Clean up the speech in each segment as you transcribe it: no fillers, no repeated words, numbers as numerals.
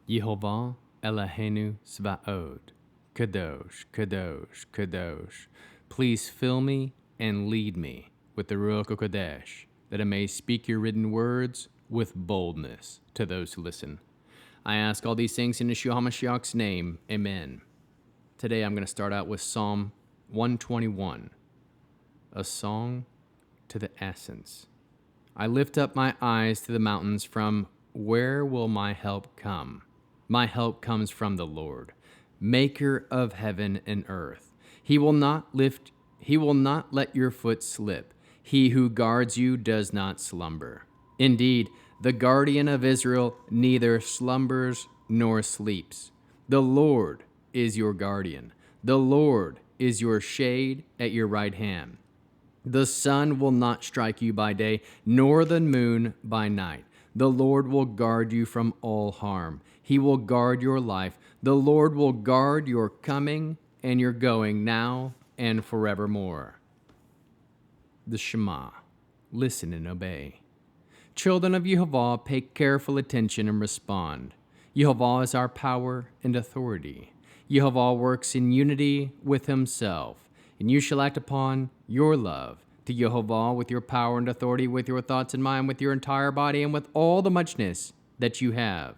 Yehovah Eloheinu Tzvaot, Kadosh, Kadosh, Kadosh. Please fill me and lead me with the Ruach HaKodesh, that I may speak your written words with boldness to those who listen. I ask all these things in Yeshua HaMashiach's name. Amen. Today I'm going to start out with Psalm 121, a song to the essence. I lift up my eyes to the mountains. From where will my help come? My help comes from the Lord, maker of heaven and earth. He will not let your foot slip. He who guards you does not slumber. Indeed, the guardian of Israel neither slumbers nor sleeps. The Lord is your guardian. The Lord is your shade at your right hand. The sun will not strike you by day, nor the moon by night. The Lord will guard you from all harm. He will guard your life. The Lord will guard your coming and your going now and forevermore. The Shema. Listen and obey. Children of Yehova, pay careful attention and respond. Yehova is our power and authority. Yehova works in unity with himself, and you shall act upon your love to Yehova with your power and authority, with your thoughts in mind, with your entire body, and with all the muchness that you have.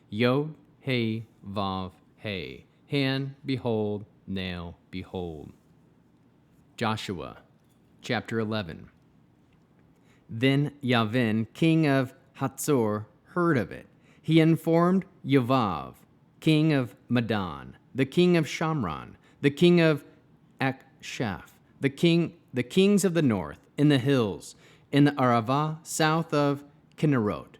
Yod, He, Vav, He. Hand, behold, nail, behold. Joshua, chapter 11. Then Yavin, king of Hatzor, heard of it. He informed Yovav, king of Madon, the king of Shamron, the king of Akshaph, the kings of the north, in the hills, in the Arava, south of Kinnerot,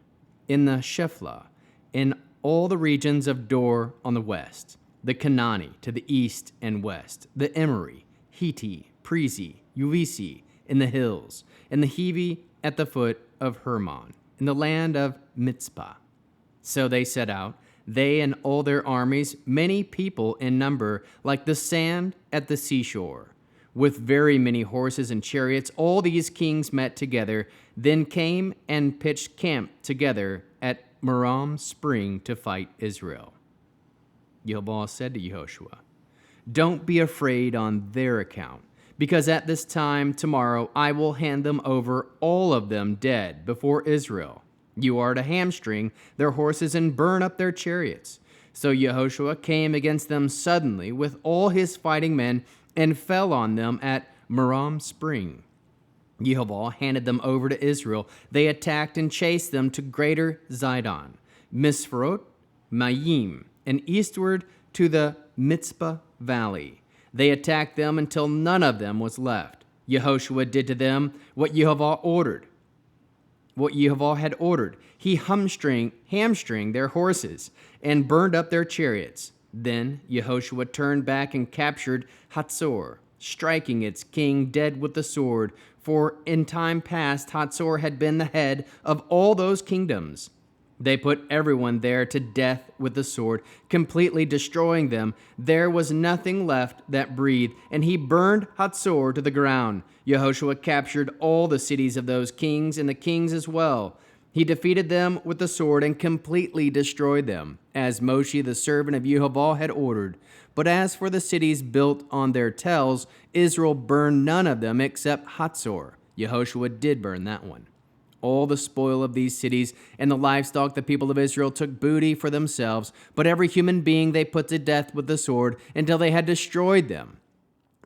in the Shephelah, in all the regions of Dor on the west, the Canaani to the east and west, the Emori, Hitti, Prizi, Uvisi, in the hills, and the Hivi at the foot of Hermon, in the land of Mitzpah. So they set out, they and all their armies, many people in number, like the sand at the seashore. With very many horses and chariots, all these kings met together, then came and pitched camp together at Merom spring to fight Israel. Yehova said to Yehoshua, "Don't be afraid on their account, because at this time tomorrow I will hand them over, all of them dead, before Israel. You are to hamstring their horses and burn up their chariots." So Yehoshua came against them suddenly with all his fighting men and fell on them at Merom spring. Yehova handed them over to Israel. They attacked and chased them to greater Zidon, Misphorot, Mayim, and eastward to the Mitzpah valley. They attacked them until none of them was left. Yehoshua did to them what Yehova had ordered. He hamstringed their horses and burned up their chariots. Then Yehoshua turned back and captured Hatzor, striking its king dead with the sword, for in time past Hatzor had been the head of all those kingdoms. They put everyone there to death with the sword, completely destroying them. There was nothing left that breathed, and he burned Hatzor to the ground. Yehoshua captured all the cities of those kings and the kings as well. He defeated them with the sword and completely destroyed them, as Moshe the servant of Yehova had ordered. But as for the cities built on their tells, Israel burned none of them except Hatzor. Yehoshua did burn that one. All the spoil of these cities and the livestock the people of Israel took booty for themselves, but every human being they put to death with the sword until they had destroyed them.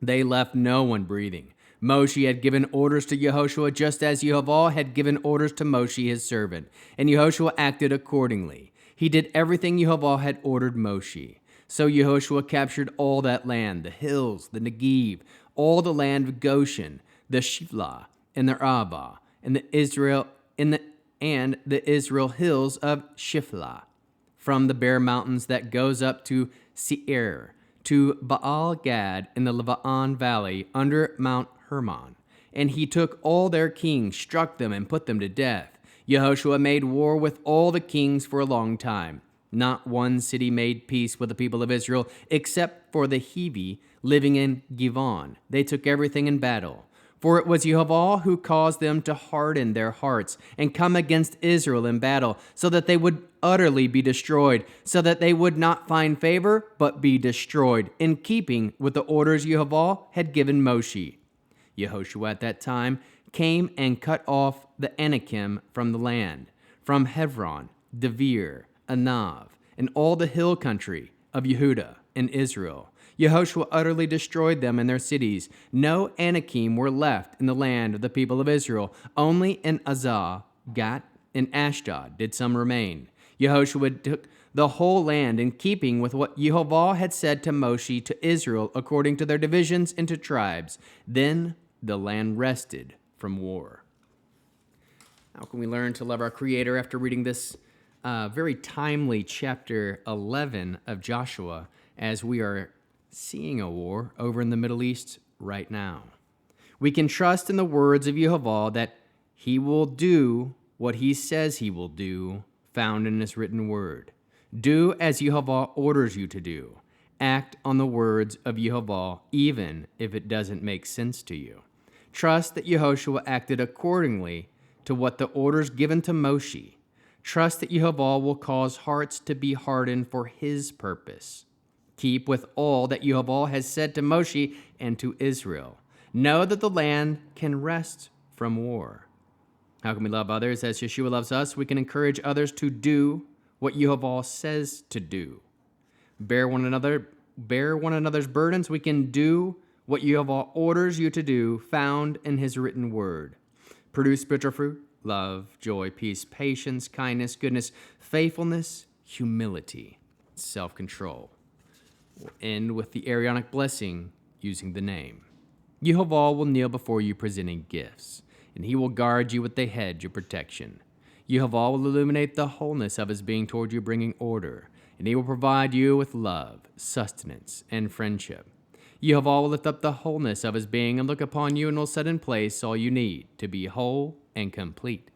They left no one breathing. Moshe had given orders to Yehoshua just as Yehova had given orders to Moshe his servant, and Yehoshua acted accordingly. He did everything Yehova had ordered Moshe. So Yehoshua captured all that land, the hills, the Negev, all the land of Goshen, the Shiplah, and the Arabah, and the Israel hills of Shiplah, from the bare mountains that goes up to Seir, to Baal Gad in the Lebanon valley under Mount Hermon. And he took all their kings, struck them, and put them to death. Yehoshua made war with all the kings for a long time. Not one city made peace with the people of Israel, except for the Hivi living in Givon. They took everything in battle. For it was Yehova who caused them to harden their hearts and come against Israel in battle, so that they would utterly be destroyed, so that they would not find favor, but be destroyed, in keeping with the orders Yehova had given Moshe. Yehoshua at that time came and cut off the Anakim from the land, from Hebron, Devir, Anav, and all the hill country of Yehuda and Israel. Yehoshua utterly destroyed them and their cities. No Anakim were left in the land of the people of Israel. Only in Azah, Gat, and Ashdod did some remain. Yehoshua took the whole land in keeping with what Yehova had said to Moshe to Israel according to their divisions into tribes. Then the land rested from war. How can we learn to love our Creator after reading this very timely chapter 11 of Joshua, as we are seeing a war over in the Middle East right now? We can trust in the words of Yehova that he will do what he says he will do, found in his written word. Do as Yehova orders you to do. Act on the words of Yehova, even if it doesn't make sense to you. Trust that Yehoshua acted accordingly to what the orders given to Moshe. Trust that Yehova will cause hearts to be hardened for his purpose. Keep with all that Yehova has said to Moshe and to Israel. Know that the land can rest from war. How can we love others as Yeshua loves us? We can encourage others to do what Yehova says to do. Bear one another's burdens. We can do what Yehova orders you to do, found in his written word. Produce spiritual fruit: love, joy, peace, patience, kindness, goodness, faithfulness, humility, self-control. We'll end with the Aaronic blessing using the name. Yehova will kneel before you presenting gifts, and he will guard you with the hedge of protection. Yehova will illuminate the wholeness of his being toward you, bringing order, and he will provide you with love, sustenance, and friendship. Yehova will lift up the wholeness of his being and look upon you and will set in place all you need to be whole and complete.